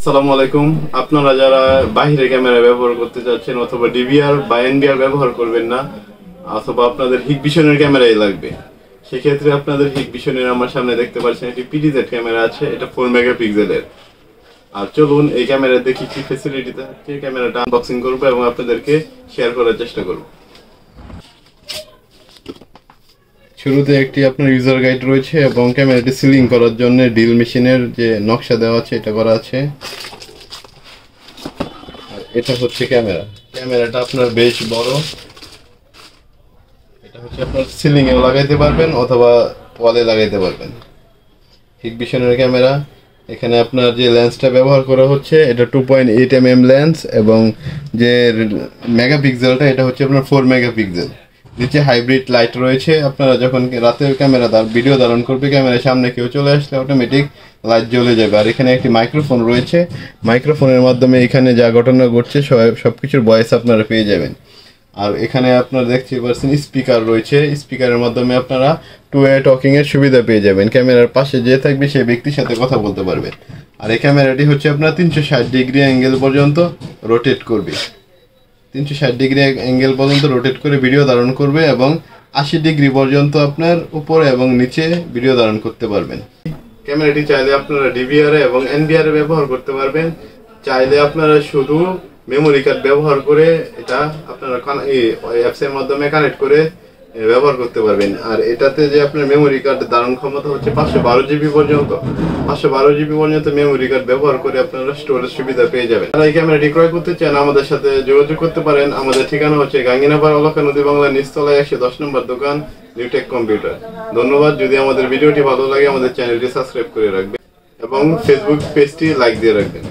আসসালামু আলাইকুম। আপনারা যারা বাইরে ক্যামেরা ব্যবহার করতে যাচ্ছেন অথবা ডিভিআর বা এনবিআর ব্যবহার করবেন না, অথবা আপনাদের হিগভিশনের ক্যামেরাই লাগবে, সেক্ষেত্রে আপনাদের হিগভিশনের আমার সামনে দেখতে পাচ্ছেন একটি পিডিজেড ক্যামেরা আছে। এটা 4 মেগাপিক্সেলের। আর চলুন এই ক্যামেরা দেখি কি ফ্যাসিলিটি থাকে। ক্যামেরাটা আনবক্সিং করবো এবং আপনাদেরকে শেয়ার করার চেষ্টা করব। শুরুতে একটি আপনার ইউজার গাইড রয়েছে এবং ক্যামেরাটি সিলিং করার জন্য ড্রিল মেশিনের যে নকশা দেওয়া আছে এটা করা আছে। আর এটা হচ্ছে ক্যামেরাটা আপনার বেশ বড়। এটা হচ্ছে আপনার সিলিং এও লাগাইতে পারবেন অথবা ওয়ালে লাগাইতে পারবেন। হিগভিশনের ক্যামেরা। এখানে আপনার যে লেন্সটা ব্যবহার করা হচ্ছে এটা 2.8 mm লেন্স এবং যে মেগাপিক্সেলটা এটা হচ্ছে আপনার 4 মেগাপিক্সেল। নিচে হাইব্রিড লাইট রয়েছে। আপনারা যখন রাতে ক্যামেরা ভিডিও ধারণ করবে, ক্যামেরার সামনে কেউ চলে আসলে অটোমেটিক লাইট জ্বলে যাবে। আর এখানে একটি মাইক্রোফোন রয়েছে। মাইক্রোফোনের মাধ্যমে এখানে যা ঘটনা ঘটছে সব কিছুর ভয়েস আপনারা পেয়ে যাবেন। আর এখানে আপনারা দেখতে পাচ্ছেন স্পিকার রয়েছে। স্পিকারের মাধ্যমে আপনারা টু ওয়ে টকিং এর সুবিধা পেয়ে যাবেন। ক্যামেরার পাশে যে থাকবে সেই ব্যক্তির সাথে কথা বলতে পারবে। আর এই ক্যামেরাটি হচ্ছে আপনার 360 ডিগ্রি অ্যাঙ্গেল পর্যন্ত রোটেট করবে। 360 ডিগ্রি অ্যাঙ্গেল পর্যন্ত রোটেট করে ভিডিও ধারণ করবে এবং 80 ডিগ্রি পর্যন্ত আপনার উপরে এবং নিচে ভিডিও ধারণ করতে পারবেন। ক্যামেরাটি চাইলে আপনারা ডিভিআর এবং এনবিআর ব্যবহার করতে পারবেন। চাইলে আপনারা শুধু মেমোরি কার্ড ব্যবহার করে এটা আপনারা অ্যাপস এর মাধ্যমে কানেক্ট করে ব্যবহার করতে পারবেন। আর এটাতে যে আপনার মেমোরি কার্ড ধারণ ক্ষমতা হচ্ছে 512 জিবি পর্যন্ত। 512 জিবি পর্যন্ত মেমোরি কার্ড ব্যবহার করে আপনারা স্টোরেজ সুবিধা পেয়ে যাবেন। যারা এই ক্যামেরাটি ক্রয় করতে চান আমাদের সাথে যোগাযোগ করতে পারেন। আমাদের ঠিকানা হচ্ছে গাঙ্গিনাপাড়া অলকা নদী বাংলা নিচতলায় 110 নম্বর দোকান, নিউটেক কম্পিউটার। ধন্যবাদ। যদি আমাদের ভিডিওটি ভালো লাগে আমাদের চ্যানেলটি সাবস্ক্রাইব করে রাখবেন এবং ফেসবুক পেজটি লাইক দিয়ে রাখবেন।